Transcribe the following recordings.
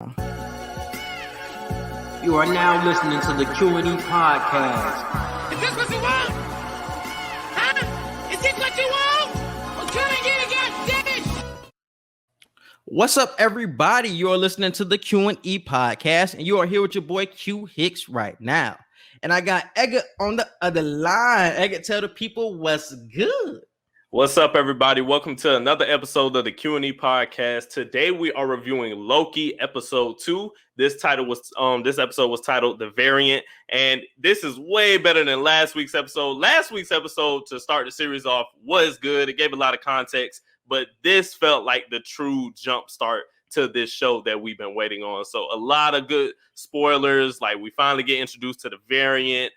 You are now listening to the Q&E Podcast. Is this what you want? Huh? Is this what you want? Well, try and get it, goddammit! What's up, everybody? You're listening to the Q&E Podcast, and you are here with your boy Q Hicks right now. And I got Eggert on the other line. Eggert, tell the people what's good. What's up, everybody? Welcome to another episode of the Q&E Podcast. Today we are reviewing Loki episode 2. This episode was titled The Variant, and this is way better than last week's episode. Last week's episode, to start the series off, was good. It gave a lot of context, but this felt like the true jump start to this show that we've been waiting on. So a lot of good spoilers. Like, we finally get introduced to the variant.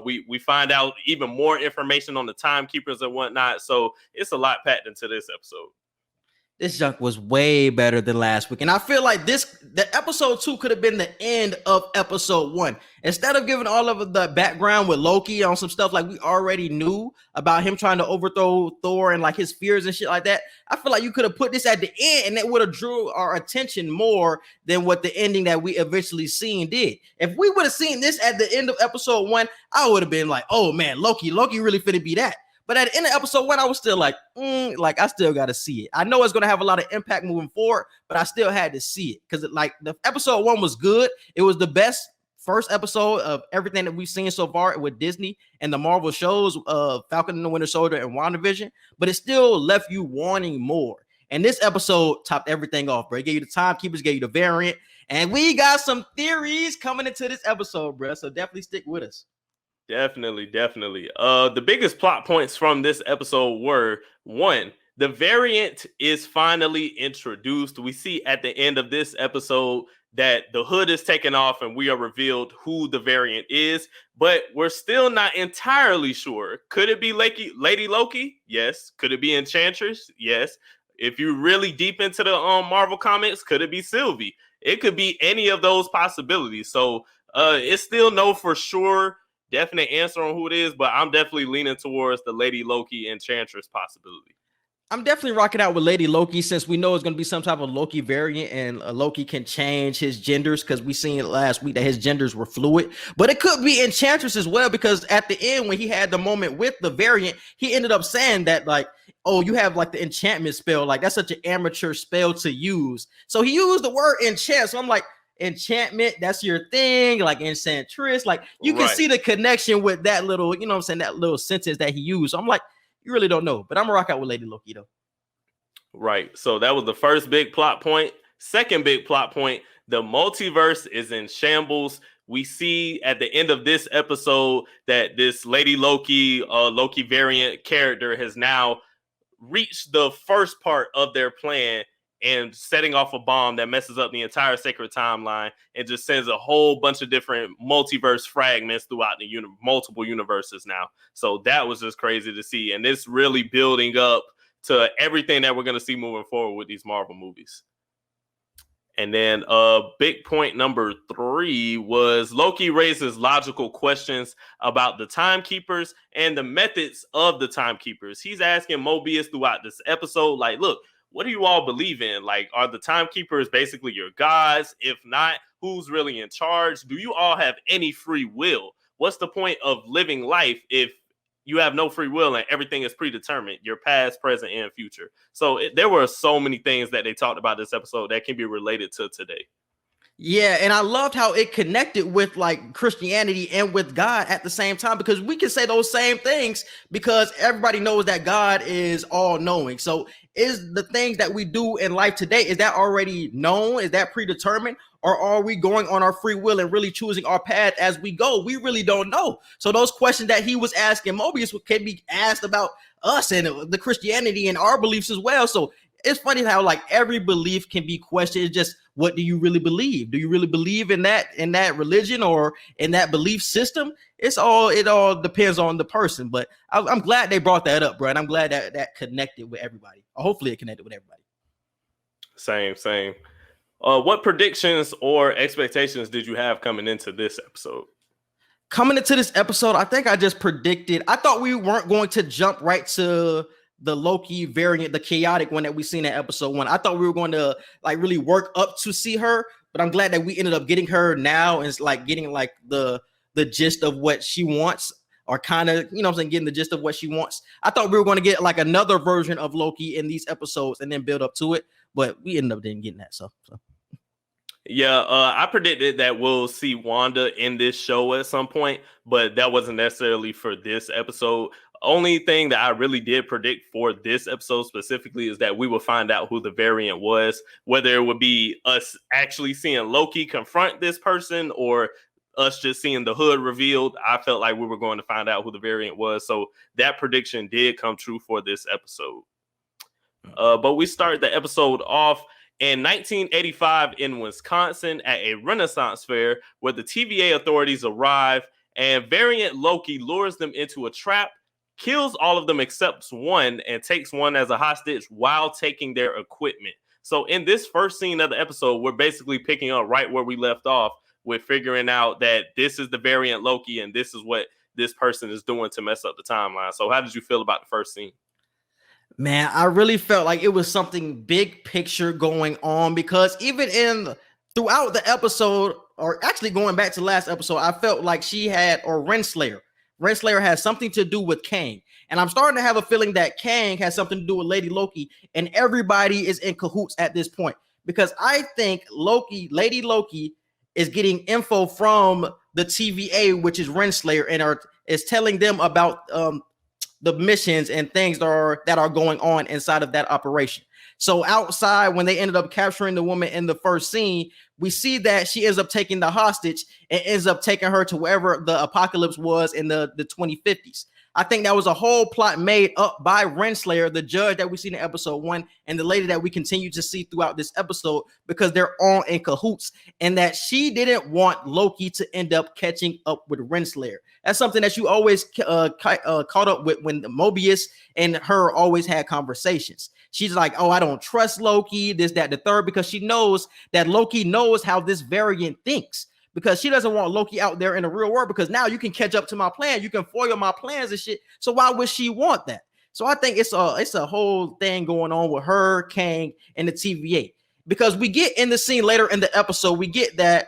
We find out even more information on the timekeepers and whatnot. So it's a lot packed into this episode. This junk was way better than last week. And I feel like the episode 2 could have been the end of episode 1. Instead of giving all of the background with Loki on some stuff like we already knew about him trying to overthrow Thor and like his fears and shit like that, I feel like you could have put this at the end and it would have drew our attention more than what the ending that we eventually seen did. If we would have seen this at the end of episode 1, I would have been like, oh man, Loki really finna be that. But at the end of episode 1, I was still like, I still got to see it. I know it's going to have a lot of impact moving forward, but I still had to see it because like the episode 1 was good. It was the best first episode of everything that we've seen so far with Disney and the Marvel shows of Falcon and the Winter Soldier and WandaVision, but it still left you wanting more. And this episode topped everything off, bro. It gave you the timekeepers, gave you the variant, and we got some theories coming into this episode, bro. So definitely stick with us. Definitely. The biggest plot points from this episode were, 1, the variant is finally introduced. We see at the end of this episode that the hood is taken off and we are revealed who the variant is, but we're still not entirely sure. Could it be Lady Loki? Yes. Could it be Enchantress? Yes. If you're really deep into the Marvel comics, could it be Sylvie? It could be any of those possibilities. So it's still no for sure definite answer on who it is, but I'm definitely leaning towards the Lady Loki Enchantress possibility. I'm definitely rocking out with Lady Loki since we know it's going to be some type of Loki variant and Loki can change his genders because we seen it last week that his genders were fluid. But it could be Enchantress as well because at the end when he had the moment with the variant, he ended up saying that like, oh, you have like the enchantment spell. Like that's such an amateur spell to use. So he used the word enchant. So I'm like, enchantment, that's your thing, like enchantress, like you can see the connection with that little, you know what I'm saying, that little sentence that he used. So I'm like, you really don't know, but I'm gonna rock out with Lady Loki though. Right. So that was the first big plot point. Second big plot point, the multiverse is in shambles. We see at the end of this episode that this Lady Loki, Loki variant character has now reached the first part of their plan and setting off a bomb that messes up the entire sacred timeline and just sends a whole bunch of different multiverse fragments throughout the multiple universes now. So that was just crazy to see. And it's really building up to everything that we're going to see moving forward with these Marvel movies. And then big point number 3 was Loki raises logical questions about the timekeepers and the methods of the timekeepers. He's asking Mobius throughout this episode, like, look, what do you all believe in? Like, are the timekeepers basically your gods? If not, who's really in charge? Do you all have any free will? What's the point of living life if you have no free will and everything is predetermined, your past, present, and future? So there were so many things that they talked about this episode that can be related to today. Yeah, and I loved how it connected with like Christianity and with God at the same time, because we can say those same things because everybody knows that God is all knowing. So is the things that we do in life today, is that already known? Is that predetermined? Or are we going on our free will and really choosing our path as we go? We really don't know. So those questions that he was asking Mobius can be asked about us and the Christianity and our beliefs as well. So it's funny how like every belief can be questioned. It's just, what do you really believe? Do you really believe in that religion or in that belief system? It all depends on the person. But I'm glad they brought that up, bro. And I'm glad that connected with everybody. Or hopefully it connected with everybody. Same. What predictions or expectations did you have coming into this episode? Coming into this episode, I think I just predicted. I thought we weren't going to jump right to the Loki variant, the chaotic one that we seen in episode 1. I thought we were going to like really work up to see her, but I'm glad that we ended up getting her now and it's like getting like the gist of what she wants, or kind of, you know what I'm saying, getting the gist of what she wants. I thought we were going to get like another version of Loki in these episodes and then build up to it, but we ended up didn't getting that. So. Yeah, I predicted that we'll see Wanda in this show at some point, but that wasn't necessarily for this episode. Only thing that I really did predict for this episode specifically is that we will find out who the variant was, whether it would be us actually seeing Loki confront this person or us just seeing the hood revealed. I felt like we were going to find out who the variant was. So that prediction did come true for this episode. But we start the episode off in 1985 in Wisconsin at a Renaissance fair where the TVA authorities arrive and variant Loki lures them into a trap, kills all of them except one, and takes one as a hostage while taking their equipment. So in this first scene of the episode, we're basically picking up right where we left off with figuring out that this is the variant Loki and this is what this person is doing to mess up the timeline. So how did you feel about the first scene? Man, I really felt like it was something big picture going on, because even throughout the episode, or actually going back to last episode, I felt like Renslayer has something to do with Kang. And I'm starting to have a feeling that Kang has something to do with Lady Loki, and everybody is in cahoots at this point, because I think Lady Loki is getting info from the TVA, which is Renslayer, and is telling them about the missions and things that are going on inside of that operation. So outside, when they ended up capturing the woman in the first scene, we see that she ends up taking the hostage and ends up taking her to wherever the apocalypse was in the 2050s. I think that was a whole plot made up by Renslayer, the judge that we see in episode 1, and the lady that we continue to see throughout this episode, because they're all in cahoots, and that she didn't want Loki to end up catching up with Renslayer. That's something that you always caught up with when Mobius and her always had conversations. She's like, oh, I don't trust Loki, this, that, the third, because she knows that Loki knows how this variant thinks. Because she doesn't want Loki out there in the real world, because now you can catch up to my plan. You can foil my plans and shit. So why would she want that? So I think it's a whole thing going on with her, Kang, and the TVA. Because we get in the scene later in the episode, we get that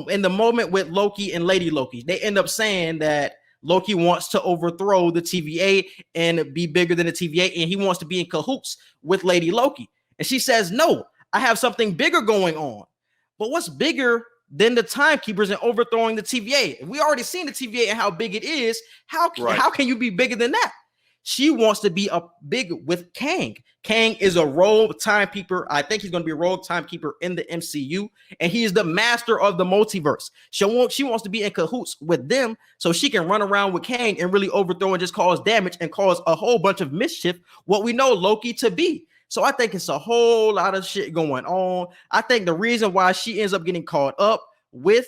in the moment with Loki and Lady Loki, they end up saying that Loki wants to overthrow the TVA and be bigger than the TVA, and he wants to be in cahoots with Lady Loki. And she says, no, I have something bigger going on. But what's bigger than the timekeepers and overthrowing the TVA? We already seen the TVA and how big it is. How can you be bigger than that? She wants to be big with Kang. Kang is a rogue timekeeper. I think he's going to be a rogue timekeeper in the MCU, and he is the master of the multiverse. She wants to be in cahoots with them so she can run around with Kang and really overthrow and just cause damage and cause a whole bunch of mischief, what we know Loki to be. So I think it's a whole lot of shit going on. I think the reason why she ends up getting caught up with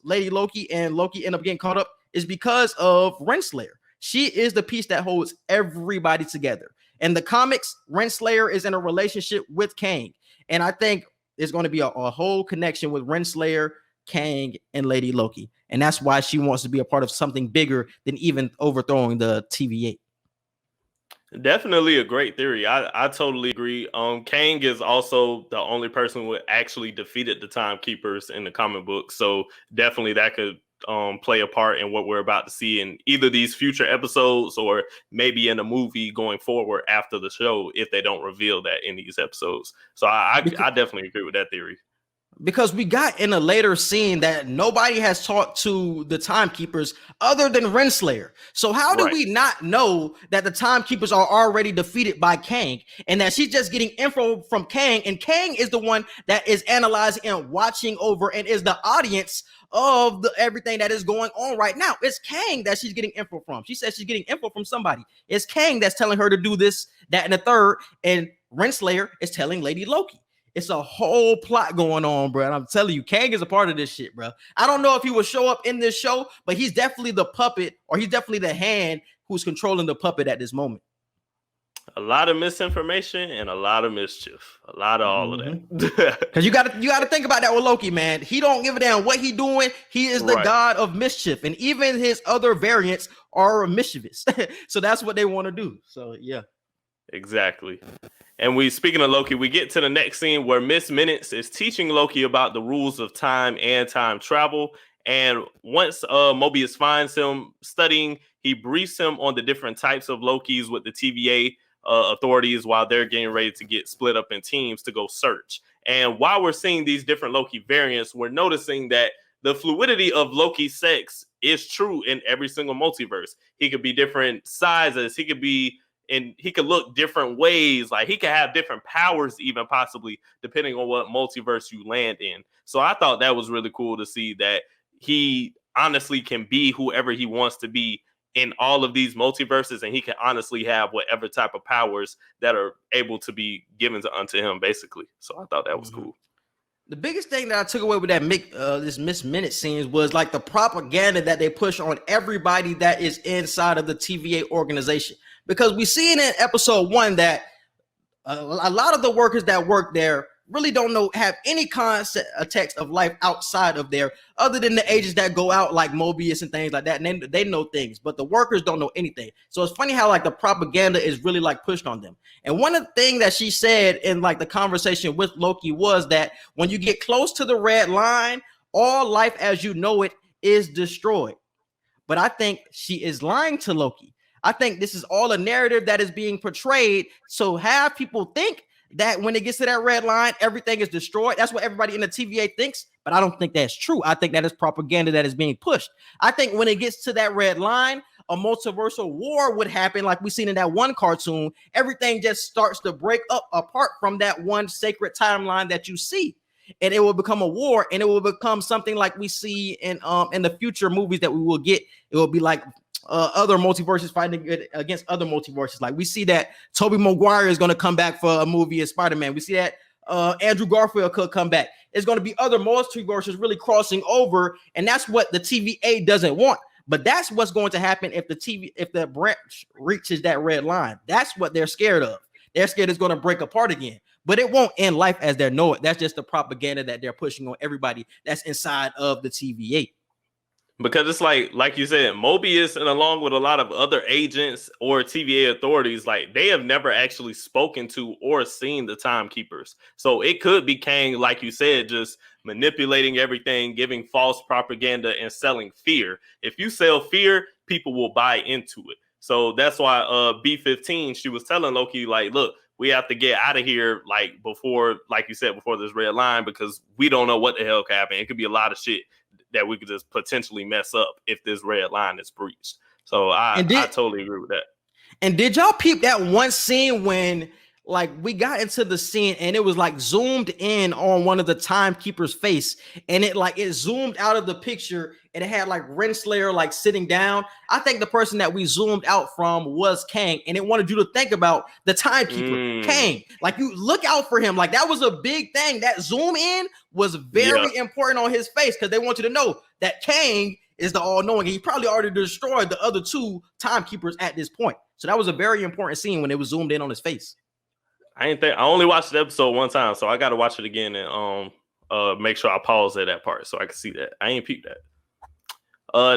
Lady Loki and Loki end up getting caught up is because of Renslayer. She is the piece that holds everybody together. In the comics, Renslayer is in a relationship with Kang. And I think there's going to be a whole connection with Renslayer, Kang, and Lady Loki. And that's why she wants to be a part of something bigger than even overthrowing the TVA. Definitely a great theory. I totally agree. Kang is also the only person who actually defeated the timekeepers in the comic book. So definitely that could play a part in what we're about to see in either these future episodes or maybe in a movie going forward after the show, if they don't reveal that in these episodes. So I definitely agree with that theory. Because we got in a later scene that nobody has talked to the timekeepers other than Renslayer. So how do we not know that the timekeepers are already defeated by Kang, and that she's just getting info from Kang, and Kang is the one that is analyzing and watching over and is the audience of everything that is going on right now? It's Kang that she's getting info from. She says she's getting info from somebody. It's Kang that's telling her to do this, that, and the third, and Renslayer is telling Lady Loki. It's a whole plot going on, bro. And I'm telling you, Kang is a part of this shit, bro. I don't know if he will show up in this show, but he's definitely the puppet, or he's definitely the hand who's controlling the puppet at this moment. A lot of misinformation and a lot of mischief. A lot of all of that. Because you gotta think about that with Loki, man. He don't give a damn what he doing. He is the god of mischief, and even his other variants are mischievous. So that's what they want to do. So yeah. Exactly. And speaking of Loki, we get to the next scene where Miss Minutes is teaching Loki about the rules of time and time travel. And once Mobius finds him studying, he briefs him on the different types of Lokis with the TVA authorities while they're getting ready to get split up in teams to go search. And while we're seeing these different Loki variants, we're noticing that the fluidity of Loki's sex is true in every single multiverse. He could be different sizes. He could look different ways. Like, he could have different powers, even possibly, depending on what multiverse you land in. So I thought that was really cool to see that he honestly can be whoever he wants to be in all of these multiverses, and he can honestly have whatever type of powers that are able to be given unto him, basically. So I thought that was cool. The biggest thing that I took away with that this Miss Minute scenes was like the propaganda that they push on everybody that is inside of the TVA organization. Because we see in episode 1 that a lot of the workers that work there really don't have any context of life outside of there, other than the agents that go out like Mobius and things like that, and they know things, but the workers don't know anything. So it's funny how like the propaganda is really like pushed on them. And one of the things that she said in like the conversation with Loki was that when you get close to the red line, all life as you know it is destroyed. But I think she is lying to Loki. I think this is all a narrative that is being portrayed. So have people think that when it gets to that red line, everything is destroyed. That's what everybody in the TVA thinks, but I don't think that's true. I think that is propaganda that is being pushed. I think when it gets to that red line, a multiversal war would happen like we seen in that one cartoon. Everything just starts to break up apart from that one sacred timeline that you see. And it will become a war, and it will become something like we see in the future movies that we will get. It will be like other multiverses fighting against other multiverses. Like we see that Tobey Maguire is going to come back for a movie as Spider-Man. We see that Andrew Garfield could come back. It's going to be other multiverses really crossing over, and that's what the TVA doesn't want. But that's what's going to happen if the branch reaches that red line. That's what they're scared of. They're scared it's going to break apart again. But it won't end life as they know it. That's just the propaganda that they're pushing on everybody that's inside of the TVA. Because it's like you said, Mobius, and along with a lot of other agents or TVA authorities, like they have never actually spoken to or seen the timekeepers. So it could be Kang, like you said, just manipulating everything, giving false propaganda and selling fear. If you sell fear, people will buy into it. So that's why B-15, she was telling Loki, like, look, we have to get out of here, like before, like you said, before this red line, because we don't know what the hell could happen. It could be a lot of shit that we could just potentially mess up if this red line is breached. So I totally agree with that. And did y'all peep that one scene when like we got into the scene and it was like zoomed in on one of the timekeepers' face, and it zoomed out of the picture and it had like Renslayer like sitting down? I think the person that we zoomed out from was Kang, and it wanted you to think about the timekeeper, Kang. Like, you look out for him. Like, that was a big thing. That zoom in was very important on his face, because they want you to know that Kang is the all-knowing. He probably already destroyed the other two timekeepers at this point. So that was a very important scene when it was zoomed in on his face. I only watched the episode one time, so I got to watch it again and make sure I pause at that part so I can see that. I ain't peeped that.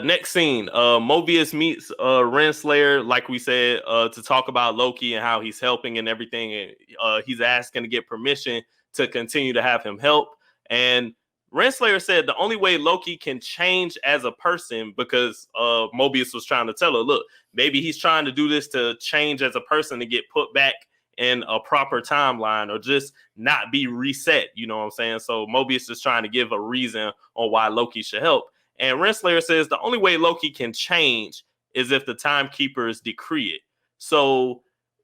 Next scene, Mobius meets Renslayer, like we said, to talk about Loki and how he's helping and everything. And he's asking to get permission to continue to have him help. And Renslayer said the only way Loki can change as a person, because Mobius was trying to tell her, look, maybe he's trying to do this to change as a person to get put back in a proper timeline or just not be reset. You know what I'm saying? So Mobius is trying to give a reason on why Loki should help. And Renslayer says the only way Loki can change is if the timekeepers decree it. So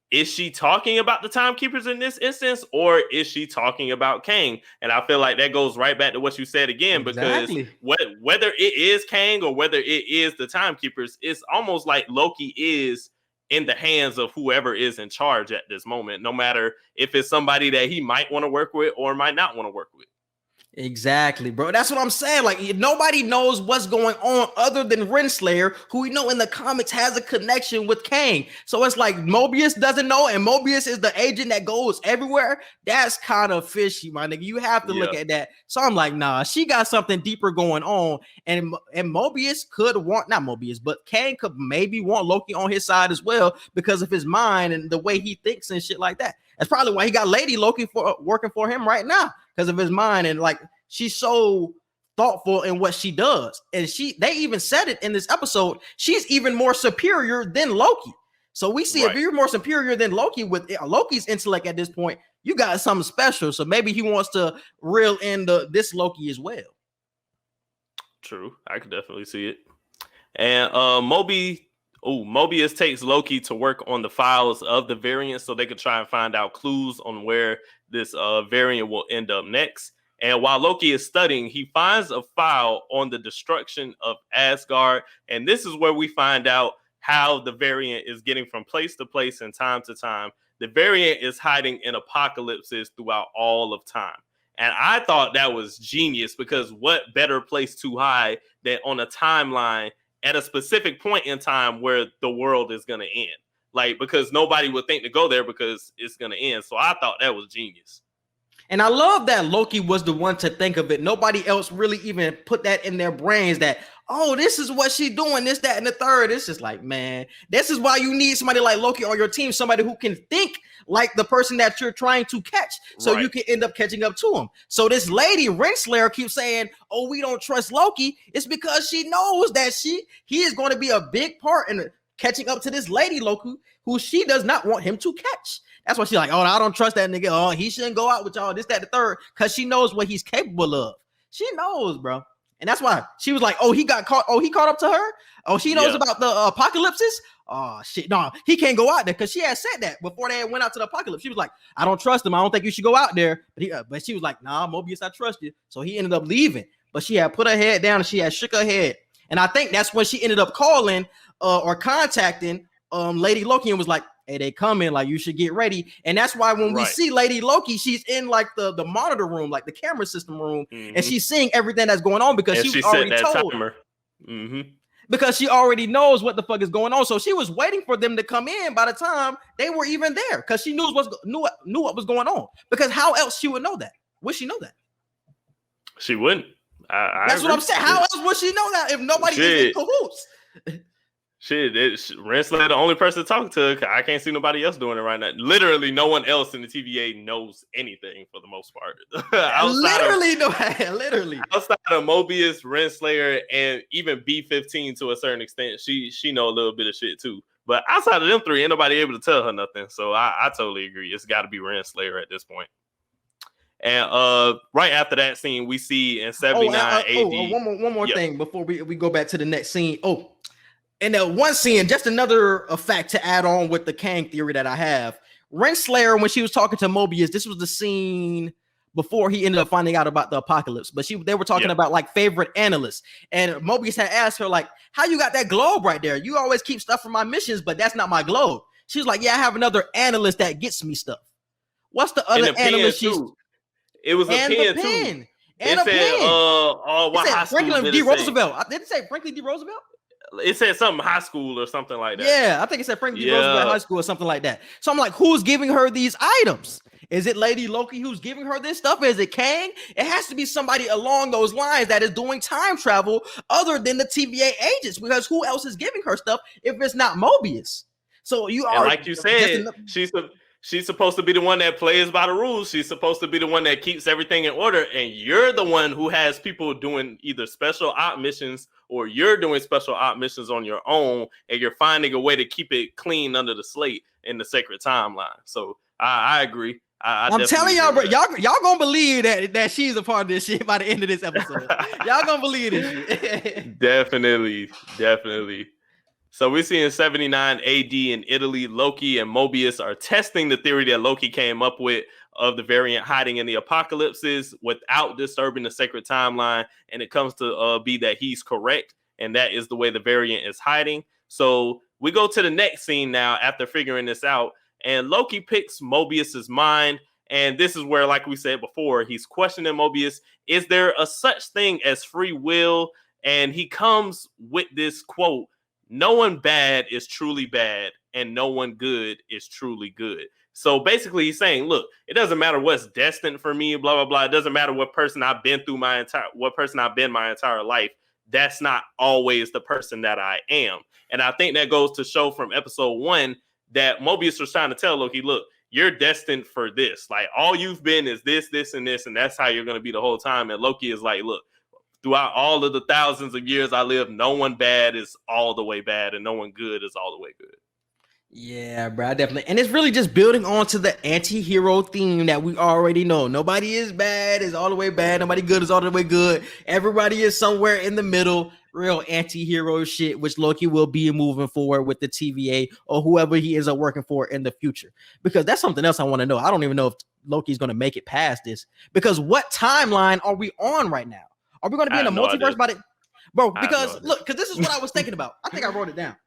is she talking about the timekeepers in this instance, or is she talking about Kang? And I feel like that goes right back to what you said again, Exactly. because whether it is Kang or whether it is the timekeepers, it's almost like Loki is in the hands of whoever is in charge at this moment, no matter if it's somebody that he might want to work with or might not want to work with. Exactly, bro. That's what I'm saying. Like, nobody knows what's going on other than Renslayer, who we know in the comics has a connection with Kang. So it's like Mobius doesn't know, and Mobius is the agent that goes everywhere. That's kind of fishy, my nigga. You have to look at that. So I'm like, nah, she got something deeper going on. And Mobius could want, not Mobius, but Kang could maybe want Loki on his side as well because of his mind and the way he thinks and shit like that. That's probably why he got Lady Loki for working for him right now, because of his mind. And like, she's so thoughtful in what she does. And they even said it in this episode. She's even more superior than Loki. So we see if you're more superior than Loki with Loki's intellect at this point, you got something special. So maybe he wants to reel in this Loki as well. True. I could definitely see it. And Mobius takes Loki to work on the files of the variant so they could try and find out clues on where this variant will end up next. And while Loki is studying, he finds a file on the destruction of Asgard. And this is where we find out how the variant is getting from place to place and time to time. The variant is hiding in apocalypses throughout all of time. And I thought that was genius, because what better place to hide than on a timeline at a specific point in time where the world is going to end? Like, because nobody would think to go there because it's going to end. So I thought that was genius. And I love that Loki was the one to think of it. Nobody else really even put that in their brains that, oh, this is what she's doing, this, that, and the third. It's just like, man, this is why you need somebody like Loki on your team, somebody who can think like the person that you're trying to catch, so you can end up catching up to him. So this lady, Renslayer, keeps saying, oh, we don't trust Loki. It's because she knows that he is going to be a big part in catching up to this Lady Loki, who she does not want him to catch. That's why she's like, oh, I don't trust that nigga. Oh, he shouldn't go out with y'all, this, that, the third, because she knows what he's capable of. She knows, bro. And that's why she was like, oh, he got caught. Oh, he caught up to her. Oh, she knows about the apocalypses. Oh, shit. No, he can't go out there, because she had said that before they went out to the apocalypse. She was like, I don't trust him. I don't think you should go out there. But she was like, nah, Mobius, I trust you. So he ended up leaving. But she had put her head down and she had shook her head. And I think that's when she ended up calling or contacting Lady Loki and was like, hey, they coming, like, you should get ready. And that's why when we see Lady Loki, she's in like the monitor room, like the camera system room, and she's seeing everything that's going on, because she already told her. Because she already knows what the fuck is going on. So she was waiting for them to come in by the time they were even there, because she knew what was going on. Because how else she would know that? Would she know that? She wouldn't. That's what I'm saying. How else would she know that if nobody is in cahoots? Renslayer the only person to talk to. I can't see nobody else doing it right now. Literally, no one else in the TVA knows anything for the most part. Literally outside of Mobius, Renslayer, and even B-15 to a certain extent, she know a little bit of shit too. But outside of them three, ain't nobody able to tell her nothing. So I totally agree. It's got to be Renslayer at this point. And right after that scene, we see in 79 AD. One more thing before we go back to the next scene. And that one scene, just another fact to add on with the Kang theory that I have. Renslayer, when she was talking to Mobius, this was the scene before he ended up finding out about the apocalypse. But they were talking about like favorite analysts. And Mobius had asked her, like, how you got that globe right there? You always keep stuff from my missions, but that's not my globe. She was like, yeah, I have another analyst that gets me stuff. What's the other analyst? It was a pen too. And a pen. It said Franklin D. Roosevelt. Did it say Franklin D. Roosevelt? It said something high school or something like that. Yeah, I think it said Franklin D. Roosevelt High School or something like that. So I'm like, who's giving her these items? Is it Lady Loki who's giving her this stuff? Is it Kang? It has to be somebody along those lines that is doing time travel other than the TVA agents, because who else is giving her stuff if it's not Mobius? So you are, like you said, she's supposed to be the one that plays by the rules. She's supposed to be the one that keeps everything in order. And you're the one who has people doing either special op missions, or you're doing special op missions on your own, and you're finding a way to keep it clean under the slate in the sacred timeline. So I agree. I'm telling y'all, bro, y'all gonna believe that she's a part of this shit by the end of this episode. Y'all gonna believe this shit. Definitely. So we see in 79 AD in Italy, Loki and Mobius are testing the theory that Loki came up with of the variant hiding in the apocalypses without disturbing the sacred timeline. And it comes to be that he's correct. And that is the way the variant is hiding. So we go to the next scene now after figuring this out. And Loki picks Mobius's mind. And this is where, like we said before, he's questioning Mobius. Is there a such thing as free will? And he comes with this quote: no one bad is truly bad, and no one good is truly good. So basically he's saying, look, it doesn't matter what's destined for me, blah, blah, blah. It doesn't matter what person I've been through my entire life. That's not always the person that I am. And I think that goes to show from episode 1 that Mobius was trying to tell Loki, look, you're destined for this. Like, all you've been is this, this, and this, and that's how you're going to be the whole time. And Loki is like, look, throughout all of the thousands of years I live, no one bad is all the way bad, and no one good is all the way good. Yeah, bro, definitely. And it's really just building on to the anti-hero theme that we already know. Nobody is bad is all the way bad. Nobody good is all the way good. Everybody is somewhere in the middle. Real anti-hero shit, which Loki will be moving forward with the TVA or whoever he ends up working for in the future. Because that's something else I want to know. I don't even know if Loki's going to make it past this. Because what timeline are we on right now? Are we going to be in a multiverse by the... Bro, because look, because this is what I was thinking about. I think I wrote it down.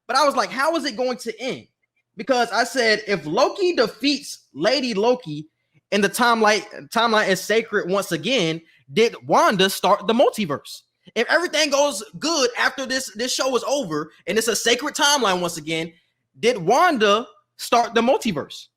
But I was like, how is it going to end? Because I said, if Loki defeats Lady Loki and the timeline is sacred once again, did Wanda start the multiverse? If everything goes good after this show is over and it's a sacred timeline once again, did Wanda start the multiverse?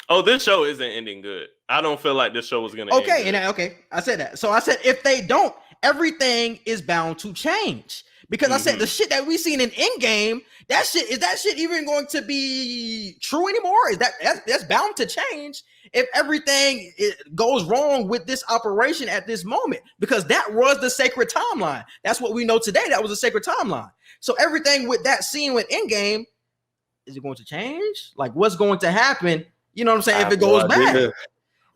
Oh, this show isn't ending good. I don't feel like this show was going to end good. Okay, I said that. So I said, if they don't, everything is bound to change. Because I said the shit that we seen in Endgame, is that shit even going to be true anymore? That's bound to change if everything goes wrong with this operation at this moment? Because that was the sacred timeline. That's what we know today. That was a sacred timeline. So everything with that scene with Endgame, is it going to change? Like, what's going to happen? You know what I'm saying? If it goes bad.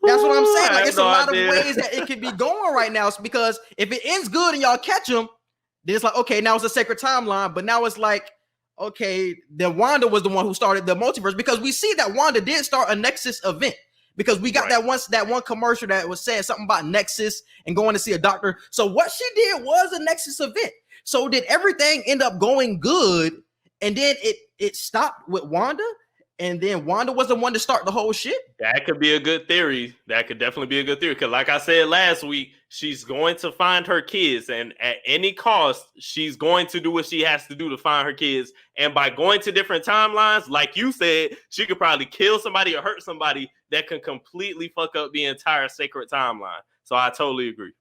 That's what I'm saying. Like, it's a lot of ways that it could be going right now. It's because if it ends good and y'all catch them, then it's like, okay, now it's a sacred timeline. But now it's like, okay, then Wanda was the one who started the multiverse, because we see that Wanda did start a NEXUS event, because we got that one commercial that was saying something about NEXUS and going to see a doctor. So what she did was a NEXUS event. So did everything end up going good, and then it stopped with Wanda? And then Wanda was the one to start the whole shit? That could be a good theory. That could definitely be a good theory. Because like I said last week, she's going to find her kids. And at any cost, she's going to do what she has to do to find her kids. And by going to different timelines, like you said, she could probably kill somebody or hurt somebody that can completely fuck up the entire sacred timeline. So I totally agree.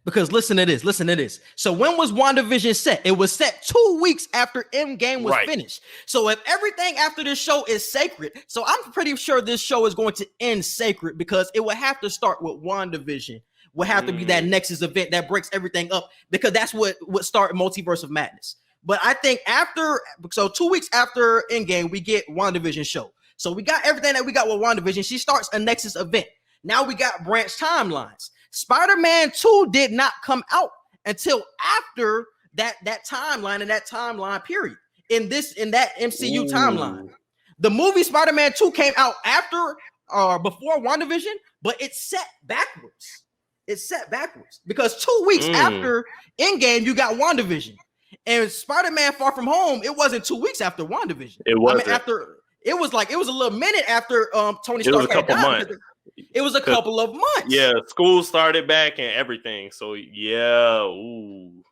Because listen to this. So when was WandaVision set? It was set 2 weeks after Endgame was finished. So if everything after this show is sacred, so I'm pretty sure this show is going to end sacred, because it would have to start with WandaVision. Would have to be that NEXUS event that breaks everything up, because that's what started Multiverse of Madness. But I think 2 weeks after Endgame, we get WandaVision show. So we got everything that we got with WandaVision. She starts a NEXUS event. Now we got branch timelines. Spider-Man 2 did not come out until after that timeline and that timeline period in that MCU timeline. The movie Spider-Man 2 came out after or before WandaVision, but it's set backwards. Because 2 weeks after Endgame, you got WandaVision. And Spider-Man Far From Home, it wasn't 2 weeks after WandaVision. It wasn't. It was a little minute after Tony Stark. It was a couple months. It was a couple of months. Yeah, school started back and everything. So yeah, ooh.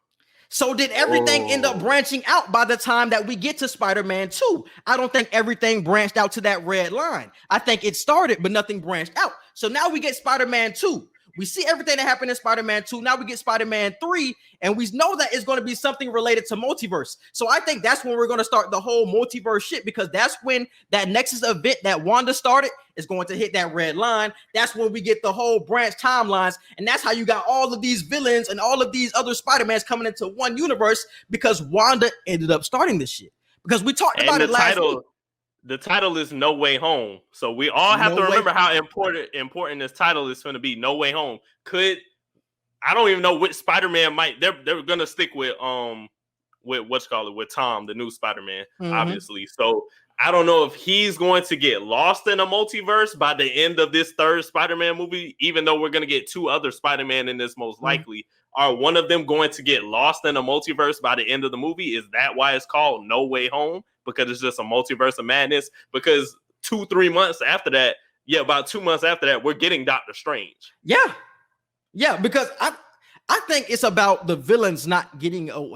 So did everything end up branching out by the time that we get to Spider-Man 2? I don't think everything branched out to that red line. I think it started, but nothing branched out. So now we get Spider-Man 2. We see everything that happened in Spider-Man 2. Now we get Spider-Man 3, and we know that it's going to be something related to multiverse. So I think that's when we're going to start the whole multiverse shit, because that's when that NEXUS event that Wanda started is going to hit that red line. That's when we get the whole branch timelines, and that's how you got all of these villains and all of these other Spider-Mans coming into one universe, because Wanda ended up starting this shit. Because we talked about it last week. The title is No Way Home. So we all have to remember how important this title is going to be. No Way Home. I don't even know which Spider-Man they're going to stick with with Tom, the new Spider-Man, obviously. So I don't know if he's going to get lost in a multiverse by the end of this third Spider-Man movie, even though we're going to get two other Spider-Man in this most likely. Are one of them going to get lost in a multiverse by the end of the movie? Is that why it's called No Way Home? Because it's just a multiverse of madness? Because 2-3 months after that, about 2 months after that, we're getting Doctor Strange. Yeah, because I think it's about the villains not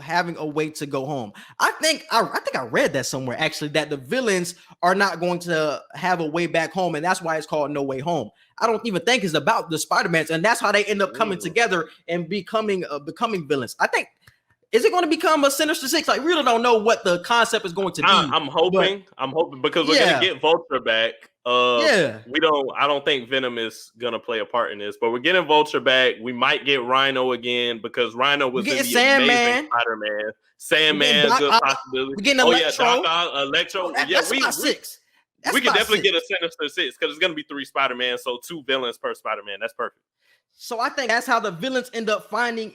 having a way to go home. I think I read that somewhere, actually, that the villains are not going to have a way back home, and that's why it's called No Way Home. I don't even think it's about the Spider-Mans, and that's how they end up coming together and becoming villains. I think Is it going to become a Sinister Six? Like, we really don't know what the concept is going to be. I'm hoping because we're gonna get Vulture back. I don't think Venom is gonna play a part in this, but we're getting Vulture back. We might get Rhino again because Rhino was in the Amazing Spider-Man. Sandman, good possibility. We're getting Electro. Electro. That's about six. We can definitely get a Sinister Six because it's gonna be 3 Spider-Man, so 2 villains per Spider-Man. That's perfect. So I think that's how the villains end up finding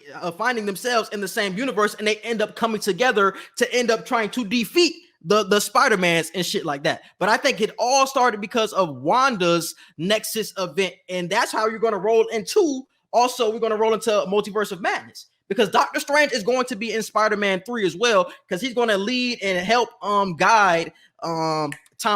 themselves in the same universe, and they end up coming together to end up trying to defeat the Spider-Mans and shit like that. But I think it all started because of Wanda's Nexus event, and that's how you're going to roll into. Also, we're going to roll into Multiverse of Madness because Doctor Strange is going to be in Spider-Man 3 as well because he's going to lead and help guide Tom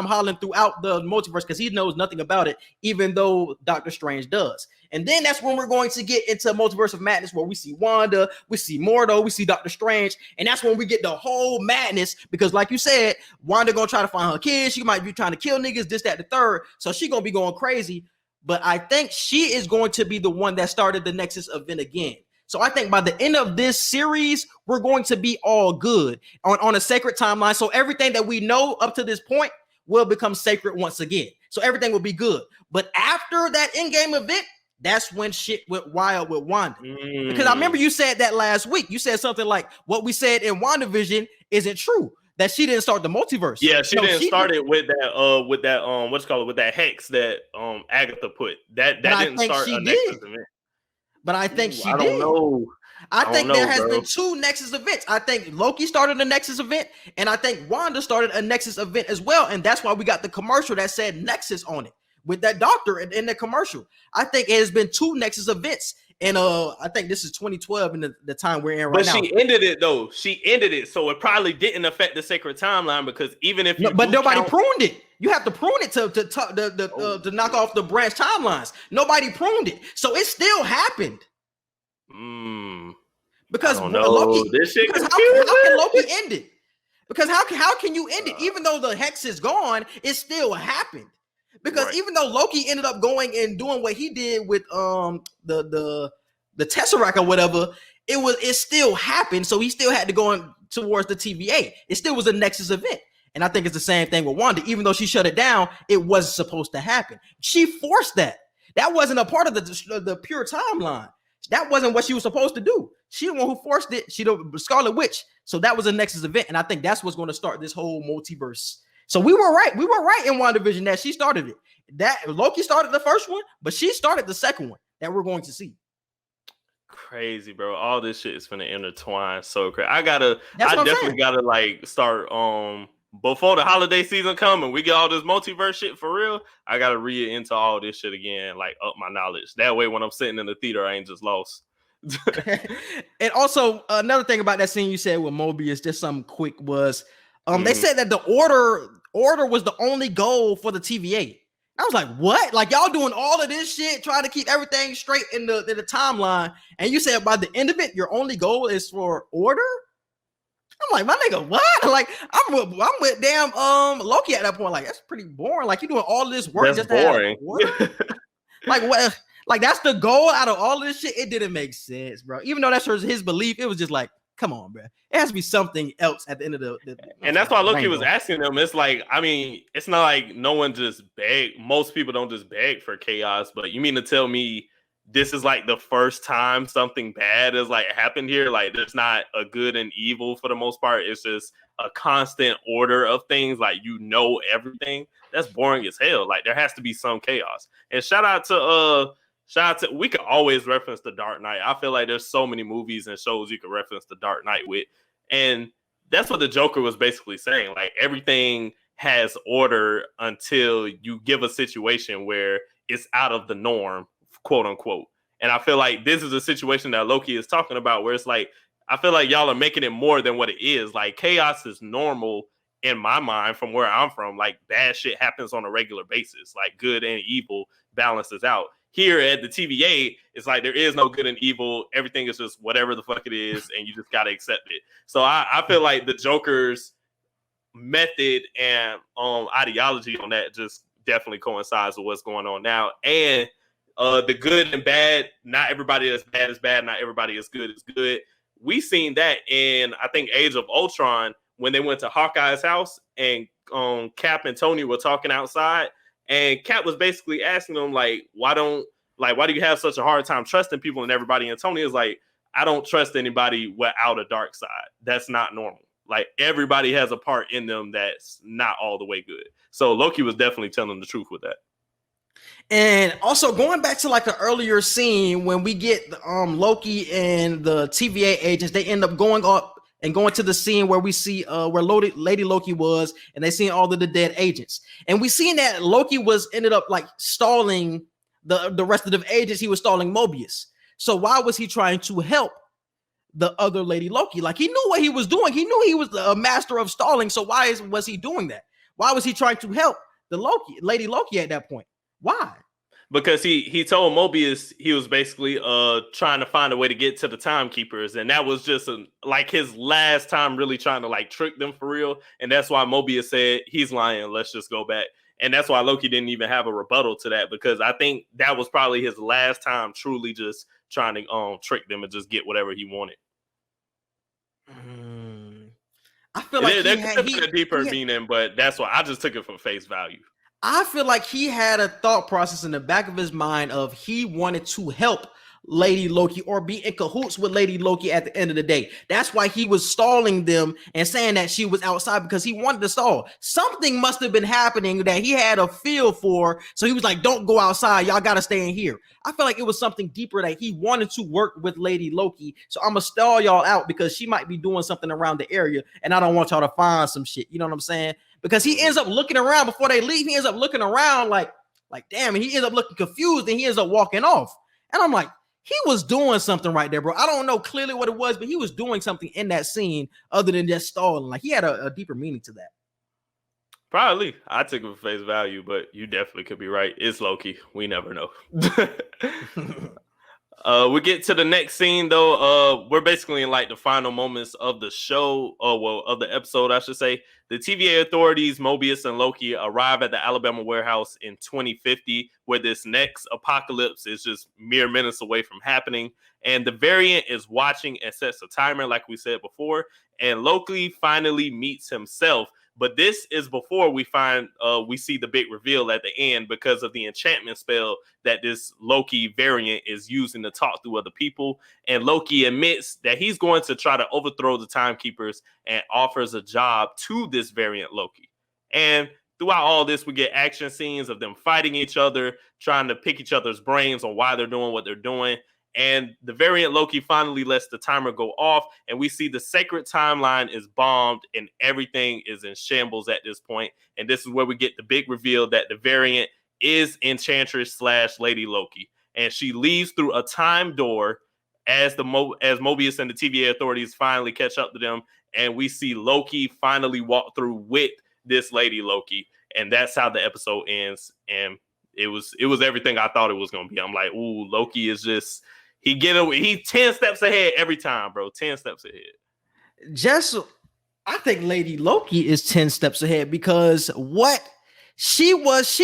Holland throughout the multiverse because he knows nothing about it, even though Doctor Strange does. And then that's when we're going to get into Multiverse of Madness where we see Wanda, we see Mordo, we see Doctor Strange, and that's when we get the whole madness because like you said, Wanda gonna try to find her kids, she might be trying to kill niggas, this, that, the third, so she gonna be going crazy, but I think she is going to be the one that started the Nexus event again. So I think by the end of this series, we're going to be all good on a sacred timeline, so everything that we know up to this point will become sacred once again, so everything will be good. But after that Endgame event, that's when shit went wild with Wanda. Because I remember you said that last week. You said something like, what we said in WandaVision isn't true. That she didn't start the multiverse. Yeah, she didn't start it with that hex that Agatha put. That didn't start a Nexus event. But I think she did. I don't know. I think there has been 2 Nexus events. I think Loki started a Nexus event, and I think Wanda started a Nexus event as well. And that's why we got the commercial that said Nexus on it with that doctor in the commercial. I think it has been 2 Nexus events, and I think this is 2012 in the time we're in right now. But she ended it though. She ended it, so it probably didn't affect the sacred timeline because even if but nobody pruned it. You have to prune it to knock off the branch timelines. Nobody pruned it, so it still happened. Because Loki, this shit how can Loki end it? Because how can you end it? Even though the hex is gone, it still happened. Because even though Loki ended up going and doing what he did with the Tesseract or whatever, it still happened. So he still had to go on towards the TVA. It still was a Nexus event. And I think it's the same thing with Wanda. Even though she shut it down, it wasn't supposed to happen. She forced that. That wasn't a part of the pure timeline. That wasn't what she was supposed to do. She the one who forced it. She the Scarlet Witch. So that was a Nexus event. And I think that's what's going to start this whole multiverse. So we were right. We were right in WandaVision that she started it. That Loki started the first one, but she started the second one that we're going to see. Crazy, bro. All this shit is gonna intertwine so crazy. I definitely gotta like start before the holiday season come and we get all this multiverse shit for real. I gotta read into all this shit again, like up my knowledge. That way when I'm sitting in the theater, I ain't just lost. And also another thing about that scene you said with Mobius, just something quick was they said that the order was the only goal for the TVA. I was like, what? Like y'all doing all of this shit, trying to keep everything straight in the timeline, and you said by the end of it, your only goal is for order? I'm like, my nigga, what? Like, I'm with damn Loki at that point. Like, that's pretty boring. Like, you doing all this work just boring. To have like what? Like, that's the goal out of all of this shit. It didn't make sense, bro. Even though that's his belief, it was just like, come on, bro. It has to be something else at the end of the and that's why Loki was asking them. It's like, I mean, it's not like no one just beg. Most people don't just beg for chaos, but you mean to tell me this is like the first time something bad has like happened here? Like there's not a good and evil for the most part. It's just a constant order of things. Like, you know, everything. That's boring as hell. Like there has to be some chaos. And shout out to, we can always reference The Dark Knight. I feel like there's so many movies and shows you can reference The Dark Knight with. And that's what the Joker was basically saying. Like everything has order until you give a situation where it's out of the norm, quote unquote. And I feel like this is a situation that Loki is talking about where it's like, I feel like y'all are making it more than what it is. Like chaos is normal in my mind from where I'm from. Like bad shit happens on a regular basis. Like good and evil balances out. Here at the TVA, it's like there is no good and evil. Everything is just whatever the fuck it is, and you just gotta accept it. So I feel like the Joker's method and ideology on that just definitely coincides with what's going on now. And the good and bad, not everybody that's bad is bad, not everybody is good is good. we seen that in, I think, Age of Ultron, when they went to Hawkeye's house and Cap and Tony were talking outside, and Cap was basically asking them, like, why do you have such a hard time trusting people and everybody? And Tony is like, I don't trust anybody without a dark side. That's not normal. Like, everybody has a part in them that's not all the way good. So Loki was definitely telling the truth with that. And also going back to like the earlier scene when we get Loki and the TVA agents, they end up going up and going to the scene where we see where Lady Loki was, and they seen all of the dead agents. And we seen that Loki ended up like stalling the rest of the agents. He was stalling Mobius. So why was he trying to help the other Lady Loki? Like, he knew what he was doing. He knew he was a master of stalling. So why was he doing that? Why was he trying to help Lady Loki at that point? Why? Because he told Mobius he was basically trying to find a way to get to the timekeepers, and that was just like his last time really trying to like trick them for real. And that's why Mobius said, he's lying, let's just go back. And that's why Loki didn't even have a rebuttal to that, because I think that was probably his last time truly just trying to trick them and just get whatever he wanted. I feel like there could have been a deeper meaning, but that's why I just took it for face value. I feel like he had a thought process in the back of his mind of he wanted to help Lady Loki or be in cahoots with Lady Loki at the end of the day. That's why he was stalling them and saying that she was outside, because he wanted to stall. Something must have been happening that he had a feel for. So he was like, don't go outside. Y'all got to stay in here. I feel like it was something deeper that he wanted to work with Lady Loki. So I'm going to stall y'all out because she might be doing something around the area and I don't want y'all to find some shit. You know what I'm saying? Because he ends up looking around before they leave. He ends up looking around like damn, and he ends up looking confused and he ends up walking off. And I'm like, he was doing something right there, bro. I don't know clearly what it was, but he was doing something in that scene other than just stalling. Like, he had a deeper meaning to that. Probably. I took it for face value, but you definitely could be right. It's Loki. We never know. We get to the next scene, though. We're basically in like the final moments of the show, of the episode, I should say. The TVA authorities, Mobius and Loki, arrive at the Alabama warehouse in 2050, where this next apocalypse is just mere minutes away from happening. And the variant is watching and sets a timer, like we said before. And Loki finally meets himself. But this is before we see the big reveal at the end, because of the enchantment spell that this Loki variant is using to talk through other people. And Loki admits that he's going to try to overthrow the timekeepers and offers a job to this variant Loki. And throughout all this, we get action scenes of them fighting each other, trying to pick each other's brains on why they're doing what they're doing. And the variant Loki finally lets the timer go off, and we see the sacred timeline is bombed and everything is in shambles at this point. And this is where we get the big reveal that the variant is Enchantress / Lady Loki. And she leaves through a time door as Mobius and the TVA authorities finally catch up to them. And we see Loki finally walk through with this Lady Loki. And that's how the episode ends. And it was everything I thought it was going to be. I'm like, ooh, Loki is just... He 10 steps ahead every time, bro. 10 steps ahead. I think Lady Loki is 10 steps ahead, because what she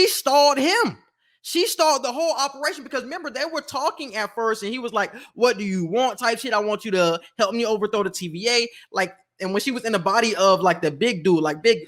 stalled him. She stalled the whole operation, because remember, they were talking at first and he was like, what do you want type shit? I want you to help me overthrow the TVA. Like, and when she was in the body of like the big dude, like big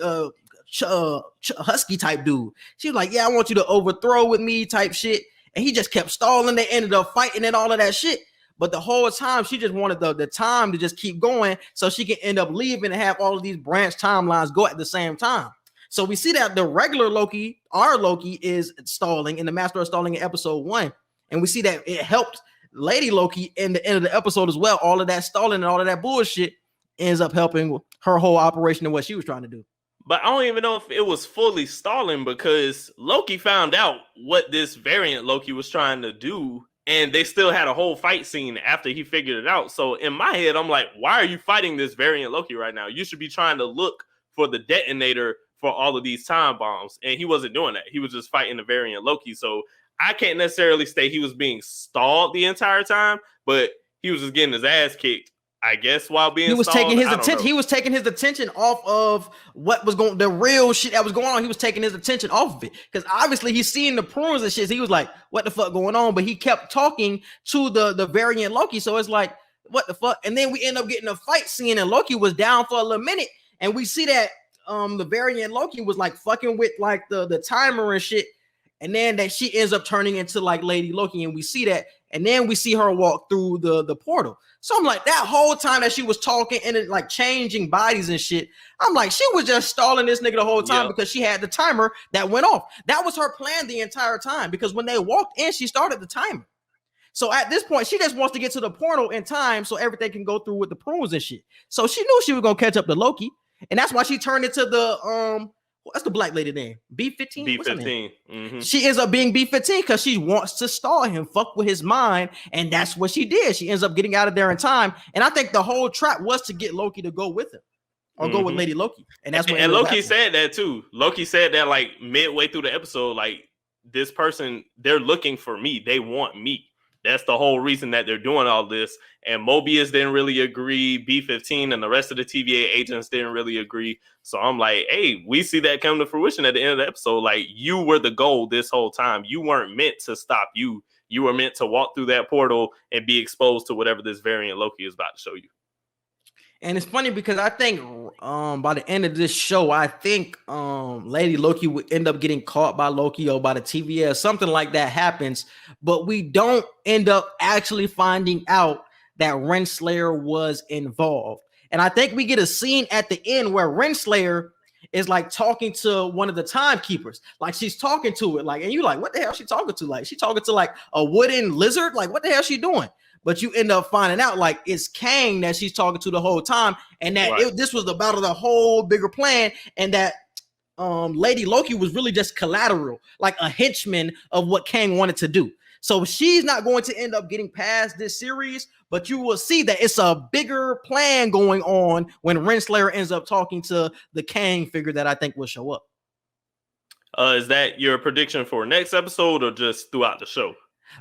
husky type dude, she was like, yeah, I want you to overthrow with me type shit. And he just kept stalling. They ended up fighting and all of that shit. But the whole time, she just wanted the time to just keep going so she can end up leaving and have all of these branch timelines go at the same time. So we see that the regular Loki, our Loki, is stalling in the Master of Stalling in episode 1. And we see that it helped Lady Loki in the end of the episode as well. All of that stalling and all of that bullshit ends up helping her whole operation and what she was trying to do. But I don't even know if it was fully stalling, because Loki found out what this variant Loki was trying to do, and they still had a whole fight scene after he figured it out. So in my head, I'm like, why are you fighting this variant Loki right now? You should be trying to look for the detonator for all of these time bombs. And he wasn't doing that. He was just fighting the variant Loki. So I can't necessarily say he was being stalled the entire time, but he was just getting his ass kicked, I guess, while being taking his attention. He was taking his attention off of what was the real shit that was going on. He was taking his attention off of it, because obviously he's seeing the prunes and shit. So he was like, what the fuck going on? But he kept talking to the variant Loki. So it's like, what the fuck? And then we end up getting a fight scene, and Loki was down for a little minute, and we see that the variant Loki was like fucking with like the timer and shit, and then that she ends up turning into like Lady Loki, and we see that, and then we see her walk through the portal. So I'm like, that whole time that she was talking and it, like changing bodies and shit, I'm like, she was just stalling this nigga the whole time because she had the timer that went off. That was her plan the entire time, because when they walked in, she started the timer. So at this point, she just wants to get to the portal in time so everything can go through with the prunes and shit. So she knew she was gonna catch up to Loki, and that's why she turned into the what's the black lady name? B-15? B-15. Mm-hmm. She ends up being B-15 because she wants to stall him, fuck with his mind, and that's what she did. She ends up getting out of there in time, and I think the whole trap was to get Loki to go with him or go with Lady Loki, and that's what. And Loki said that too. Loki said that like midway through the episode, like, this person, they're looking for me. They want me. That's the whole reason that they're doing all this. And Mobius didn't really agree. B-15 and the rest of the TVA agents didn't really agree. So I'm like, hey, we see that come to fruition at the end of the episode. Like, you were the goal this whole time. You weren't meant to stop you. You were meant to walk through that portal and be exposed to whatever this variant Loki is about to show you. And it's funny because I think by the end of this show, I think Lady Loki would end up getting caught by Loki or by the TVA, something like that happens. But we don't end up actually finding out that Renslayer was involved. And I think we get a scene at the end where Renslayer is like talking to one of the timekeepers. Like, she's talking to it, like, and you like, what the hell is she talking to? Like, she talking to like a wooden lizard? Like, what the hell is she doing? But you end up finding out like it's Kang that she's talking to the whole time, and that this was about the whole bigger plan, and that Lady Loki was really just collateral, like a henchman of what Kang wanted to do. So she's not going to end up getting past this series, but you will see that it's a bigger plan going on when Renslayer ends up talking to the Kang figure that I think will show up. Is that your prediction for next episode or just throughout the show?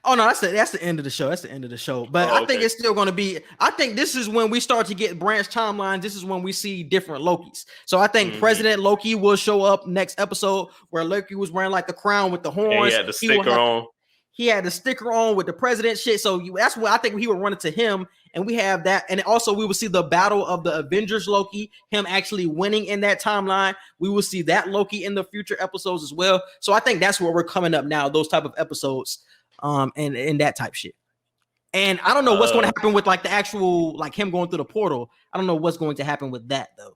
Oh no, that's the end of the show. That's the end of the show. But I think it's still going to be. I think this is when we start to get branch timelines. This is when we see different Lokis. So I think President Loki will show up next episode, where Loki was wearing like the crown with the horns. And he had the sticker on. He had the sticker on with the president shit. So that's what I think he would run into him, and we have that. And also we will see the battle of the Avengers Loki, him actually winning in that timeline. We will see that Loki in the future episodes as well. So I think that's where we're coming up now. Those type of episodes. And that type shit. And I don't know what's going to happen with like the actual, like him going through the portal. I don't know what's going to happen with that though.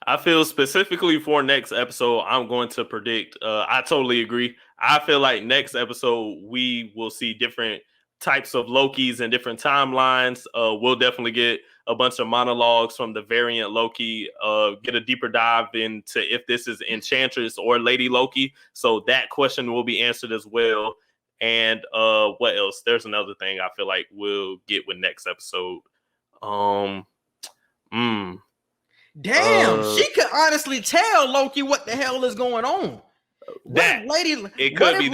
I feel specifically for next episode, I'm going to predict. I totally agree. I feel like next episode we will see different types of Lokis and different timelines. We'll definitely get a bunch of monologues from the variant Loki, get a deeper dive into if this is Enchantress or Lady Loki. So that question will be answered as well. And what else? There's another thing I feel like we'll get with next episode. Damn, she could honestly tell Loki what the hell is going on. What if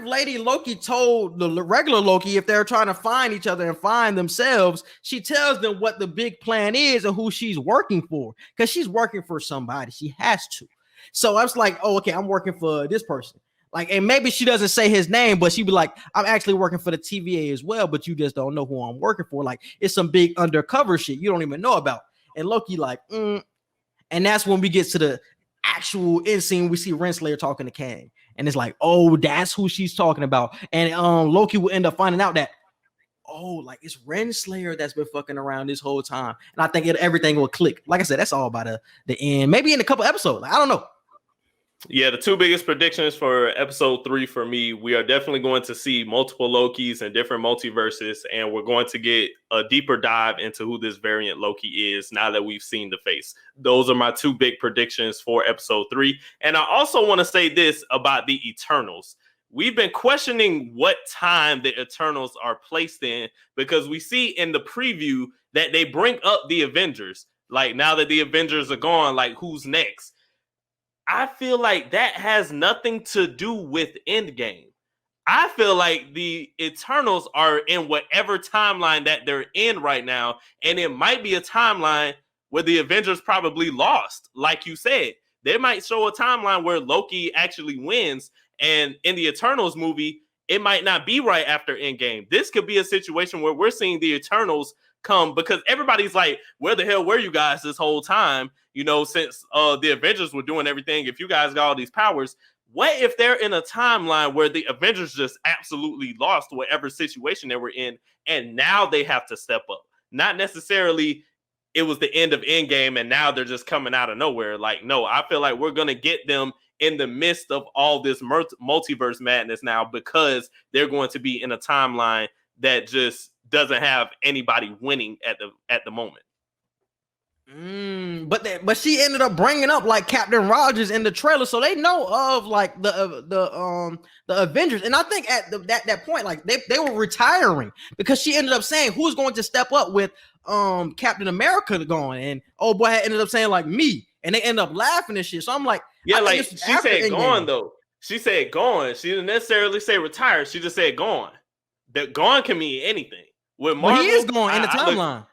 Lady Loki told the regular Loki, if they're trying to find each other and find themselves, she tells them what the big plan is and who she's working for, because she's working for somebody. She has to. So I was like, oh, okay, I'm working for this person. Like, and maybe she doesn't say his name, but she'd be like, I'm actually working for the TVA as well, but you just don't know who I'm working for. Like, it's some big undercover shit you don't even know about. And Loki like, and that's when we get to the actual end scene. We see Renslayer talking to Kang, and it's like, oh, that's who she's talking about. And Loki will end up finding out that, oh, like it's Renslayer that's been fucking around this whole time. And I think everything will click. Like I said, that's all by the end. Maybe in a couple episodes. Like, I don't know. Yeah, the two biggest predictions for episode 3 for me, we are definitely going to see multiple Lokis and different multiverses, and we're going to get a deeper dive into who this variant Loki is now that we've seen the face. Those are my two big predictions for episode 3. And I also want to say this about the Eternals. We've been questioning what time the Eternals are placed in, because we see in the preview that they bring up the Avengers. Like, now that the Avengers are gone, like, who's next? I feel like that has nothing to do with Endgame. I feel like the Eternals are in whatever timeline that they're in right now, and it might be a timeline where the Avengers probably lost. Like you said, they might show a timeline where Loki actually wins, and in the Eternals movie, it might not be right after Endgame. This could be a situation where we're seeing the Eternals come, because everybody's like, where the hell were you guys this whole time? You know, since the Avengers were doing everything, if you guys got all these powers, what if they're in a timeline where the Avengers just absolutely lost whatever situation they were in, and now they have to step up? Not necessarily it was the end of Endgame and now they're just coming out of nowhere. Like, no, I feel like we're going to get them in the midst of all this multiverse madness now, because they're going to be in a timeline that just doesn't have anybody winning at the moment. But she ended up bringing up like Captain Rogers in the trailer, so they know of like the Avengers. And I think at that point, like they were retiring, because she ended up saying who's going to step up with Captain America going, and old boy ended up saying like me, and they end up laughing and shit. So I'm like, yeah, like she said gone though. She said gone. She didn't necessarily say retired. She just said gone. That gone can mean anything. With Marvel, he is gone in the timeline.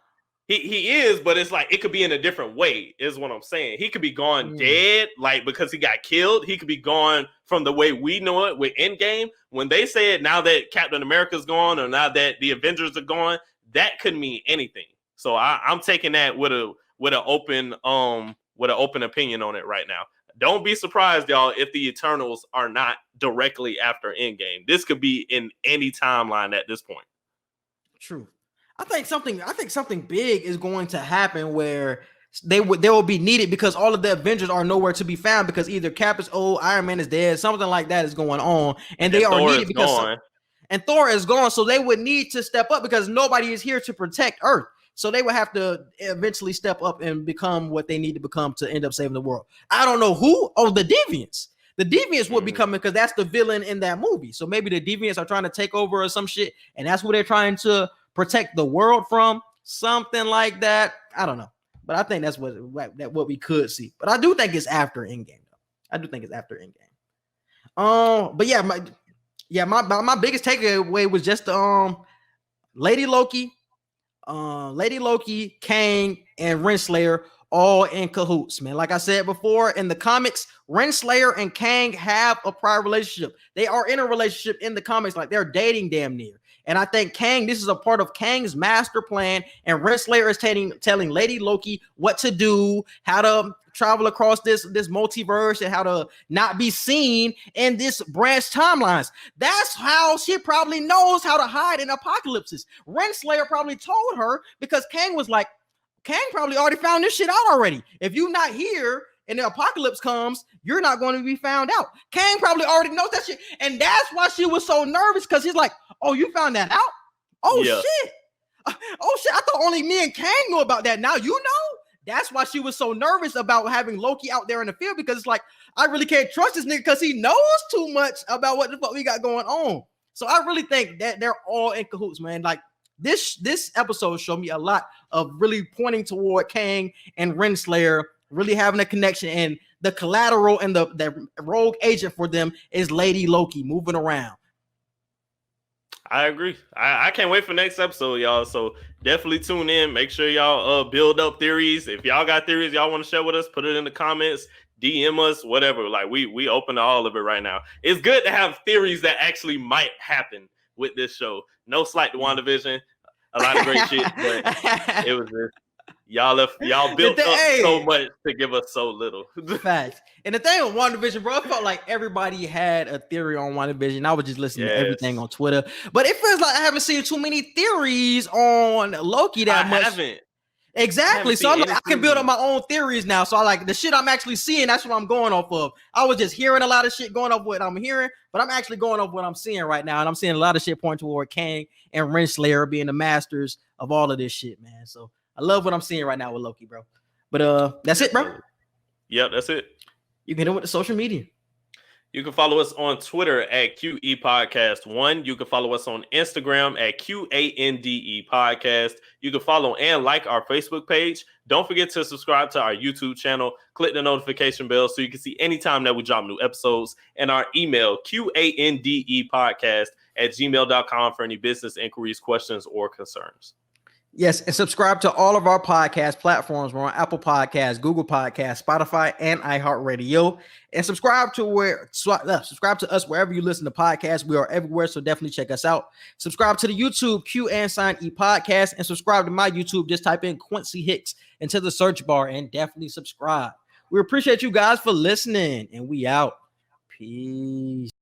He is, but it's like it could be in a different way, is what I'm saying. He could be gone dead, like because he got killed. He could be gone from the way we know it with Endgame. When they said now that Captain America's gone, or now that the Avengers are gone, that could mean anything. So I'm taking that with an open opinion on it right now. Don't be surprised, y'all, if the Eternals are not directly after Endgame. This could be in any timeline at this point. True. I think something big is going to happen where they will be needed, because all of the Avengers are nowhere to be found, because either Cap is old, Iron Man is dead, something like that is going on, and they are needed because and Thor is gone, so they would need to step up because nobody is here to protect Earth. So they would have to eventually step up and become what they need to become to end up saving the world. I don't know who. Oh, the Deviants. The Deviants would be coming because that's the villain in that movie. So maybe the Deviants are trying to take over or some shit, and that's what they're trying to protect the world from, something like that. I don't know, but I think that's what we could see. But I do think it's after Endgame, though. I do think it's after Endgame. But yeah, my biggest takeaway was just Lady Loki, Kang, and Renslayer all in cahoots, man. Like I said before, in the comics, Renslayer and Kang have a prior relationship. They are in a relationship in the comics, like they're dating damn near. And I think Kang, this is a part of Kang's master plan, and Renslayer is telling Lady Loki what to do, how to travel across this multiverse, and how to not be seen in this branch timelines. That's how she probably knows how to hide in apocalypses. Renslayer probably told her, because Kang was like, Kang probably already found this shit out already. If you're not here and the apocalypse comes, you're not going to be found out. Kang probably already knows that shit. And that's why she was so nervous, because he's like, oh, you found that out? Oh, yeah. Shit. Oh, shit. I thought only me and Kang knew about that. Now you know? That's why she was so nervous about having Loki out there in the field, because it's like, I really can't trust this nigga because he knows too much about what the fuck we got going on. So I really think that they're all in cahoots, man. Like, this episode showed me a lot of really pointing toward Kang and Renslayer really having a connection, and the collateral and the rogue agent for them is Lady Loki moving around. I agree. I can't wait for next episode, y'all. So definitely tune in. Make sure y'all build up theories. If y'all got theories y'all want to share with us, put it in the comments, DM us, whatever. Like we open to all of it right now. It's good to have theories that actually might happen with this show. No slight to WandaVision. A lot of great shit, but it was just y'all built up so much to give us so little. Facts. And the thing with WandaVision, bro, it felt like everybody had a theory on WandaVision. I was just listening to everything on Twitter, but it feels like I haven't seen too many theories on Loki that much. Haven't. Exactly. So I'm like, I can build up my own theories now. So I like the shit I'm actually seeing. That's what I'm going off of. I was just hearing a lot of shit going off what I'm hearing, but I'm actually going off what I'm seeing right now. And I'm seeing a lot of shit point toward Kang and Renslayer being the masters of all of this shit, man. So I love what I'm seeing right now with Loki, bro. But that's it, bro. Yep, that's it. You can hit it with the social media. You can follow us on Twitter at QE Podcast 1. You can follow us on Instagram at QANDE Podcast. You can follow and like our Facebook page. Don't forget to subscribe to our YouTube channel. Click the notification bell so you can see anytime that we drop new episodes. And our email, QANDE Podcast at gmail.com for any business inquiries, questions, or concerns. Yes, and subscribe to all of our podcast platforms. We're on Apple Podcasts, Google Podcasts, Spotify, and iHeartRadio. And subscribe to us wherever you listen to podcasts. We are everywhere, so definitely check us out. Subscribe to the YouTube Q&E Podcast, and subscribe to my YouTube. Just type in Quincy Hicks into the search bar and definitely subscribe. We appreciate you guys for listening, and we out. Peace.